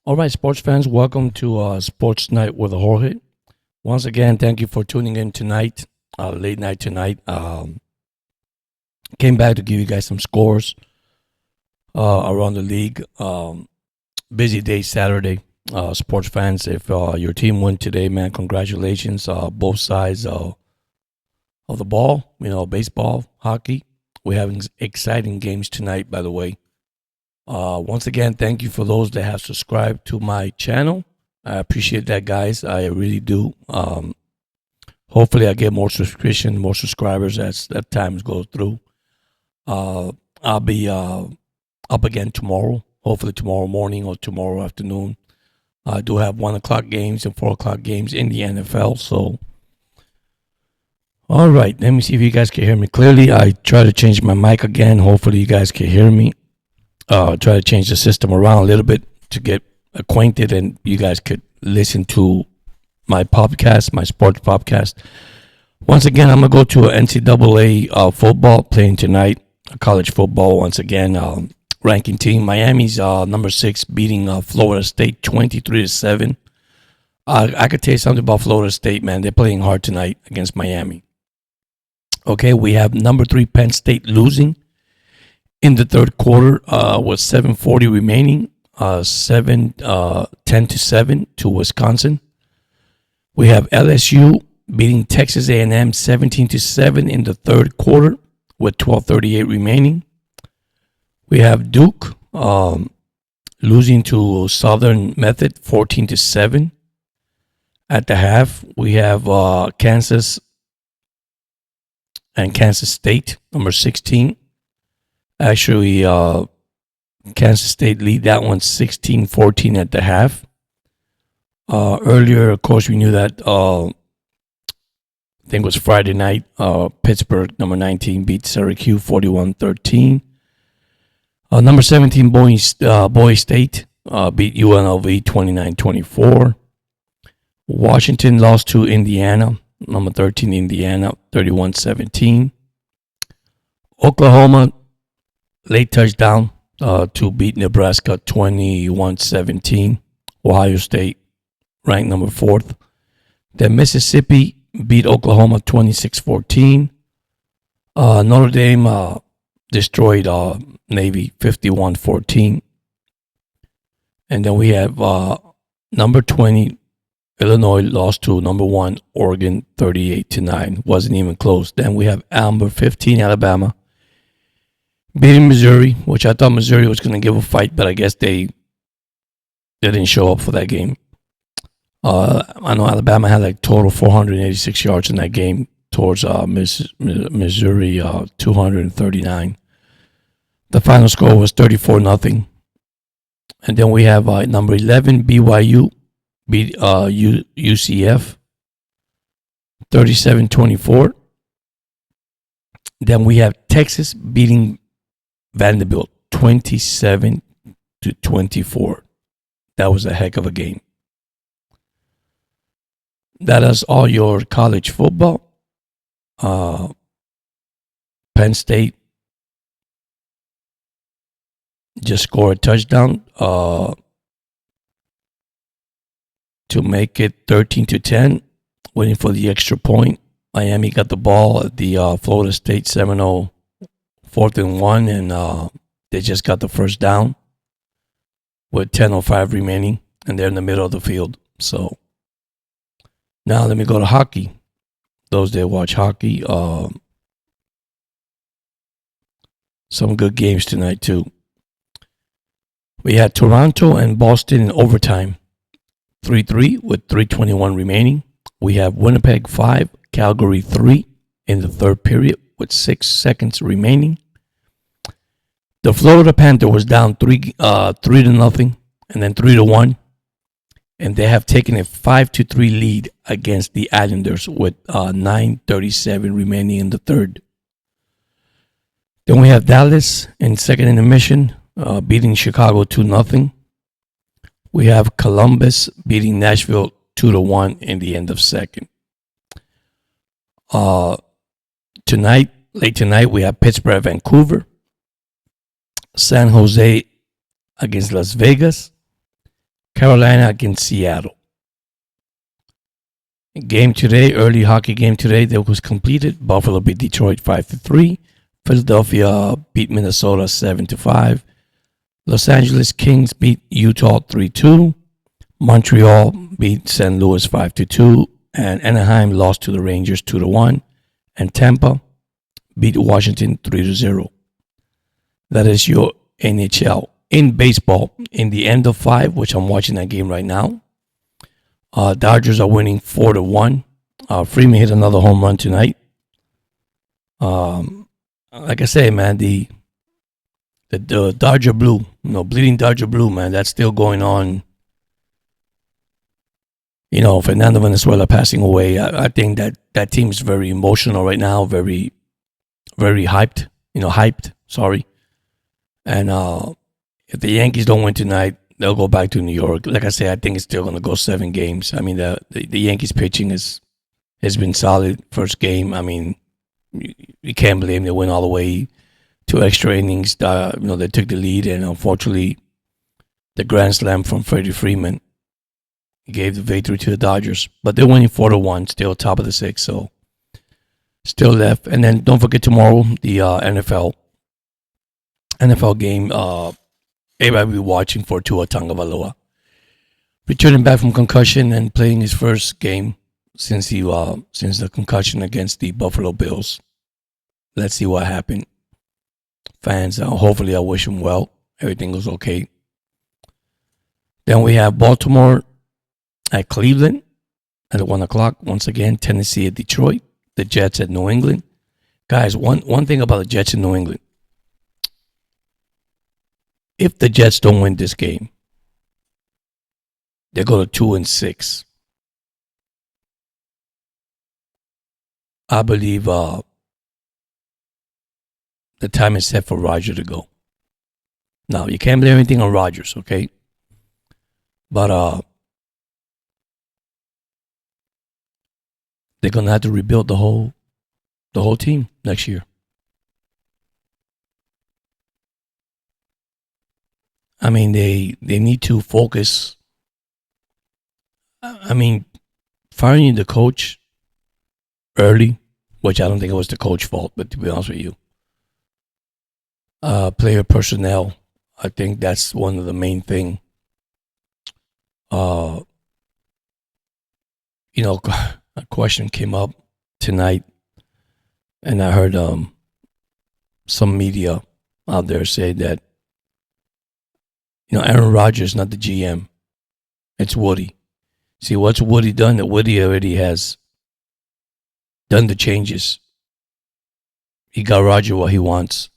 All right, sports fans, welcome to Sports Night with Jorge. Once again, thank you for tuning in tonight, late night tonight. Came back to give you guys some scores around the league. Busy day Saturday, sports fans. If your team won today, man, congratulations. Both sides of the ball, baseball, hockey. We're having exciting games tonight, by the way. Once again, thank you for those that have subscribed to my channel. I appreciate that, guys. I really do. Hopefully, I get more subscription, more subscribers as that time goes through. I'll be up again tomorrow, hopefully tomorrow morning or tomorrow afternoon. I do have 1 o'clock games and 4 o'clock games in the NFL. So, all right, let me see if you guys can hear me clearly. I try to change my mic again. Hopefully, you guys can hear me. Try to change the system around a little bit to get acquainted, and you guys could listen to my podcast, my sports podcast. Once again, I'm gonna go to an NCAA football playing tonight, college football. Once again, ranking team Miami's number 6 beating Florida State 23-7. I could tell you something about Florida State, man. They're playing hard tonight against Miami. Okay, we have number 3 Penn State losing in the third quarter with 7:40 remaining, 10-7 to Wisconsin. We have LSU beating Texas A&M 17-7 in the third quarter with 12:38 remaining. We have Duke losing to Southern Methodist 14-7 at the half. We have Kansas and Kansas State, number 16. Actually, Kansas State lead that one 16-14 at the half. Earlier, of course, we knew that, I think it was Friday night, Pittsburgh, number 19, beat Syracuse 41-13. Number 17, Boise State beat UNLV 29-24. Washington lost to Indiana, number 13, Indiana, 31-17. Oklahoma late touchdown to beat Nebraska 21-17. Ohio State ranked number 4th. Then Mississippi beat Oklahoma 26-14. Notre Dame destroyed Navy 51-14. And then we have number 20 Illinois lost to number 1 Oregon 38-9. Wasn't even close. Then we have number 15 Alabama beating Missouri, which I thought Missouri was going to give a fight, but I guess they didn't show up for that game. I know Alabama had like total 486 yards in that game towards Missouri 239. The final score was 34-0. And then we have number 11 BYU beat UCF 37-24. Then we have Texas beating Vanderbilt 27-24. That was a heck of a game. That is all your college football. Penn State just scored a touchdown to make it 13-10, waiting for the extra point. Miami got the ball at the Florida State 7-0 4th and 1, and they just got the first down with 10:05 remaining, and they're in the middle of the field. So now let me go to hockey. Those that watch hockey, some good games tonight too. We had Toronto and Boston in overtime, 3-3 with 3:21 remaining. We have Winnipeg 5, Calgary 3 in the third period with 6 seconds remaining. The Florida Panther was down 3-0 and then 3-1. And they have taken a 5-3 lead against the Islanders with 9:37 remaining in the third. Then we have Dallas in second intermission, beating Chicago 2-0. We have Columbus beating Nashville 2-1 in the end of second. Late tonight, we have Pittsburgh, Vancouver, San Jose against Las Vegas, Carolina against Seattle. Game today, early hockey game today that was completed. Buffalo beat Detroit 5-3. Philadelphia beat Minnesota 7-5. Los Angeles Kings beat Utah 3-2. Montreal beat St. Louis 5-2. And Anaheim lost to the Rangers 2-1. And Tampa beat Washington 3-0. That is your NHL. In baseball, in the end of 5, which I'm watching that game right now, Dodgers are winning 4-1. Freeman hit another home run tonight. Like I say, man, the Dodger Blue, bleeding Dodger Blue, man, that's still going on. Fernando Venezuela passing away. I think that team is very emotional right now, very, very hyped. Sorry. And if the Yankees don't win tonight, they'll go back to New York. Like I say, I think it's still going to go 7 games. I mean, the Yankees pitching has been solid. First game, I mean, you can't blame them. They went all the way to extra innings. They took the lead, and unfortunately, the grand slam from Freddie Freeman gave the victory to the Dodgers. But they're winning 4-1, still top of the 6, so still left. And then don't forget tomorrow, the NFL game. Everybody will be watching for Tua Tagovailoa, returning back from concussion and playing his first game since the concussion against the Buffalo Bills. Let's see what happened. Fans, hopefully I wish him well. Everything goes okay. Then we have Baltimore at Cleveland at 1 o'clock. Once again, Tennessee at Detroit. The Jets at New England. Guys, one thing about the Jets in New England. If the Jets don't win this game, they go to 2-6. I believe the time is set for Rodgers to go. Now, you can't blame anything on Rodgers, okay? But they're gonna have to rebuild the whole team next year. I mean, they need to focus. I mean, firing the coach early, which I don't think it was the coach's fault, but to be honest with you, player personnel, I think that's one of the main thing. A question came up tonight, and I heard some media out there say that Aaron Rodgers, not the GM. It's Woody. See, what's Woody done? That Woody already has done the changes. He got Rodgers what he wants.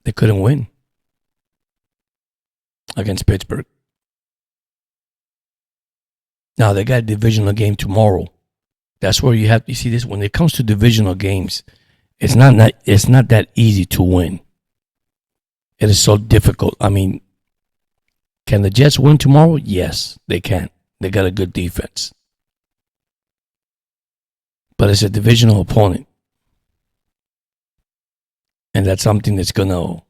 They couldn't win against Pittsburgh. Now, they got a divisional game tomorrow. That's where you see this. When it comes to divisional games, it's not that easy to win. It is so difficult. I mean, can the Jets win tomorrow? Yes, they can. They got a good defense. But it's a divisional opponent. And that's something that's gonna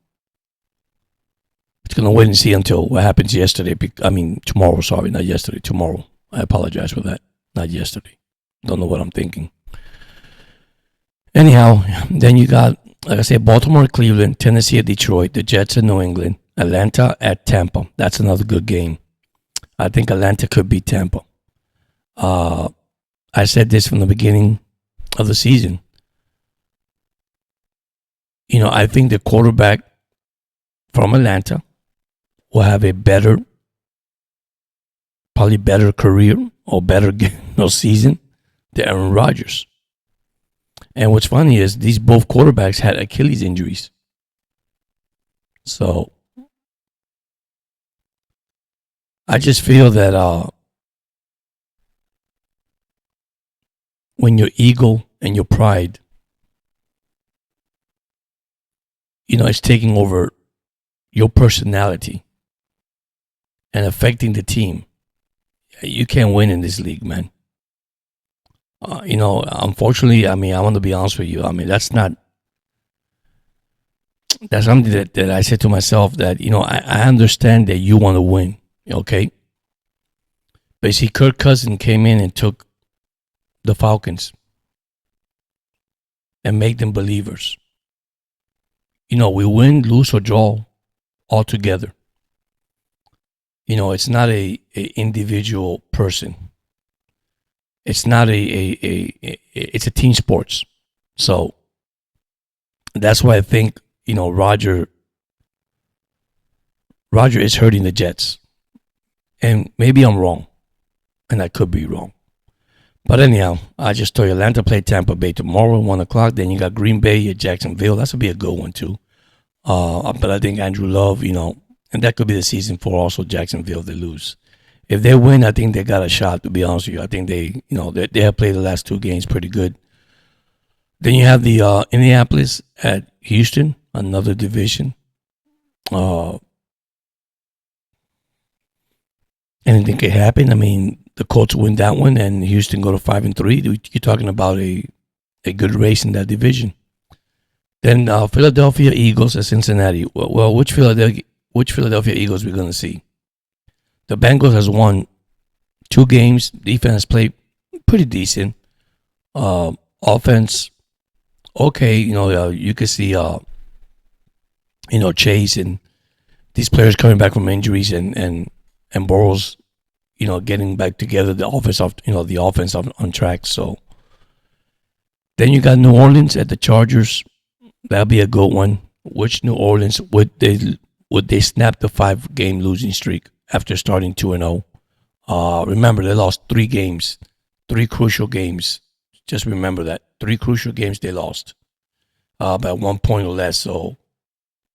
wait and see until what happens tomorrow. Sorry, not yesterday. Tomorrow. I apologize for that. Not yesterday. Don't know what I'm thinking. Anyhow, then you got, like I said, Baltimore at Cleveland, Tennessee at Detroit, the Jets at New England, Atlanta at Tampa. That's another good game. I think Atlanta could beat Tampa. I said this from the beginning of the season. I think the quarterback from Atlanta will have a probably better career or better season than Aaron Rodgers. And what's funny is these both quarterbacks had Achilles injuries. So I just feel that when your ego and your pride, is taking over your personality and affecting the team, you can't win in this league, man. Unfortunately, I want to be honest with you. That's not that's something that I said to myself that, I understand that you want to win, okay? But you see, Kirk Cousins came in and took the Falcons and make them believers. We win, lose, or draw all together. It's not a individual person. It's not it's a team sports. So that's why I think, Roger is hurting the Jets. And maybe I'm wrong. And I could be wrong. But anyhow, I just told you Atlanta play Tampa Bay tomorrow, 1 o'clock. Then you got Green Bay at Jacksonville. That's going to be a good one, too. But I think Andrew Love, and that could be the season for also Jacksonville if they lose. If they win, I think they got a shot, to be honest with you. I think they have played the last 2 games pretty good. Then you have the Indianapolis at Houston, another division. Anything could happen. I mean, the Colts win that one, and Houston go to 5-3. You're talking about a good race in that division. Then Philadelphia Eagles at Cincinnati. Well, which Philadelphia Eagles we're going to see? The Bengals has won 2 games. Defense played pretty decent. Offense, okay. You can see, Chase and these players coming back from injuries and Burrows, getting back together. The offense on track. So then you got New Orleans at the Chargers. That'll be a good one. Which New Orleans would they snap the 5-game losing streak after starting 2-0? Remember, they lost 3 games, 3 crucial games. Just remember that 3 crucial games they lost by 1 point or less. So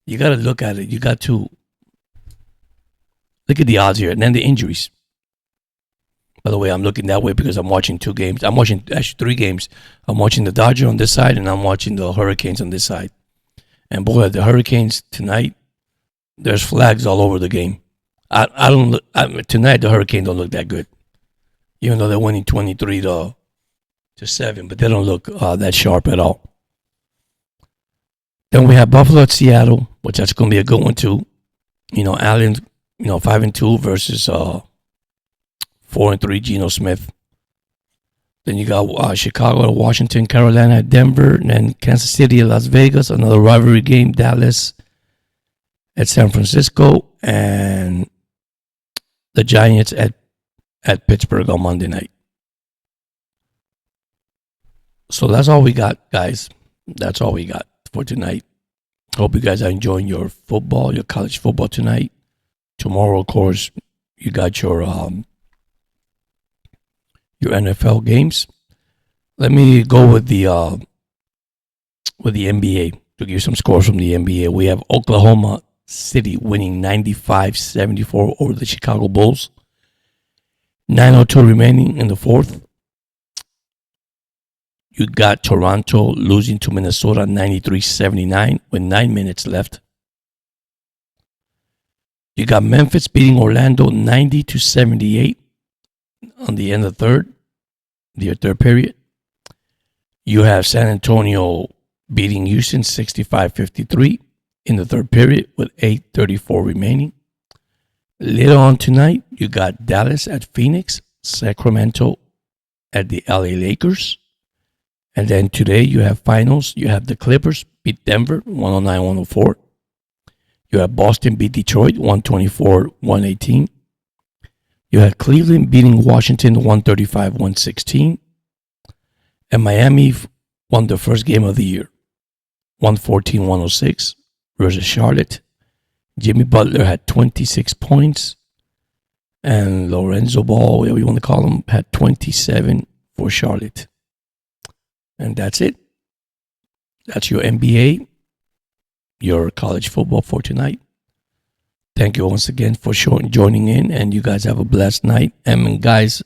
you got to look at it. You got to look at the odds here, and then the injuries. By the way, I'm looking that way because I'm watching 2 games. I'm watching actually 3 games. I'm watching the Dodgers on this side, and I'm watching the Hurricanes on this side. And boy, the Hurricanes tonight, there's flags all over the game. Tonight the Hurricanes don't look that good, even though they're winning 23-7. But they don't look that sharp at all. Then we have Buffalo at Seattle, which that's going to be a good one too. Allen, 5-2 versus 4-3 Geno Smith. Then you got Chicago at Washington, Carolina at Denver, and then Kansas City at Las Vegas, another rivalry game. Dallas at San Francisco, and the Giants at Pittsburgh on Monday night. So that's all we got, guys. That's all we got for tonight. Hope you guys are enjoying your football, your college football tonight. Tomorrow, of course, you got your NFL games. Let me go with the NBA to give you some scores from the NBA. We have Oklahoma City winning 95-74 over the Chicago Bulls. 9:02 remaining in the 4th. You got Toronto losing to Minnesota 93-79 with 9 minutes left. You got Memphis beating Orlando 90-78 on the end of the third period. You have San Antonio beating Houston 65-53 in the third period with 8:34 remaining. Later on tonight, you got Dallas at Phoenix, Sacramento at the LA Lakers. And then today you have finals. You have the Clippers beat Denver 109-104. You have Boston beat Detroit 124-118. You had Cleveland beating Washington 135-116. And Miami won the first game of the year 114-106 versus Charlotte. Jimmy Butler had 26 points. And Lorenzo Ball, whatever you want to call him, had 27 for Charlotte. And that's it. That's your NBA, your college football for tonight. Thank you once again for joining in, and you guys have a blessed night. And guys,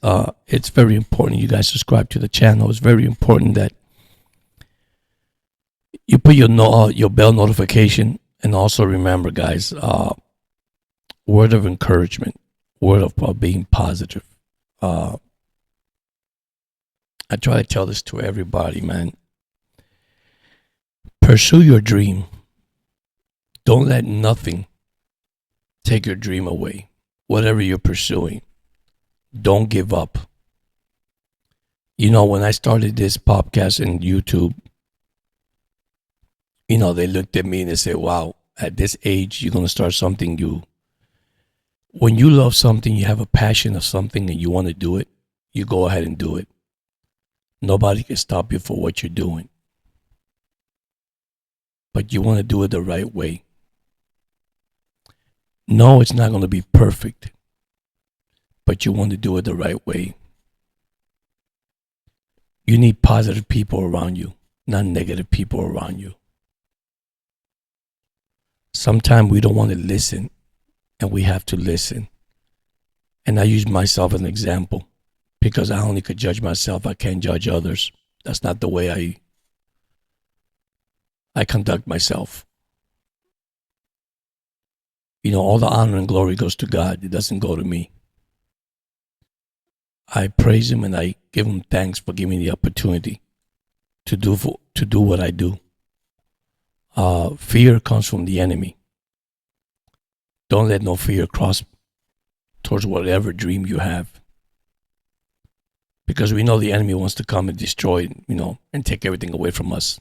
it's very important you guys subscribe to the channel. It's very important that you put your bell notification, and also remember, guys, word of encouragement, word of being positive. I try to tell this to everybody, man. Pursue your dream. Don't let nothing take your dream away. Whatever you're pursuing, don't give up. You know, when I started this podcast and YouTube, you know, they looked at me and they said, wow, at this age, you're going to start something when you love something, you have a passion of something and you want to do it, you go ahead and do it. Nobody can stop you for what you're doing. But you want to do it the right way. No, it's not going to be perfect, but you want to do it the right way. You need positive people around you, not negative people around you. Sometimes we don't want to listen, and we have to listen. And I use myself as an example because I only could judge myself. I can't judge others. That's not the way I conduct myself. You know, all the honor and glory goes to God. It doesn't go to me. I praise him and I give him thanks for giving me the opportunity to do what I do. Fear comes from the enemy. Don't let no fear cross towards whatever dream you have. Because we know the enemy wants to come and destroy, you know, and take everything away from us.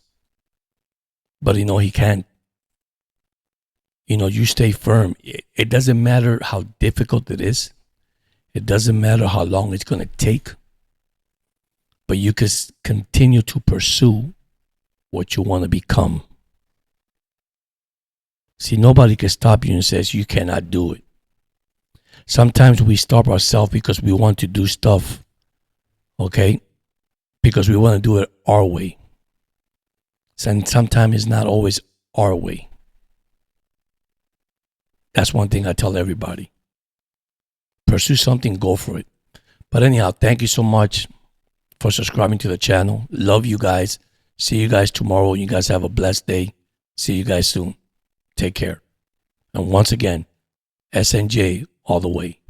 But, you know, he can't. You know, you stay firm. It doesn't matter how difficult it is. It doesn't matter how long it's going to take. But you can continue to pursue what you want to become. See, nobody can stop you and says you cannot do it. Sometimes we stop ourselves because we want to do stuff, okay? Because we want to do it our way. And sometimes it's not always our way. That's one thing I tell everybody. Pursue something, go for it. But anyhow, thank you so much for subscribing to the channel. Love you guys. See you guys tomorrow. You guys have a blessed day. See you guys soon. Take care. And once again, SNJ all the way.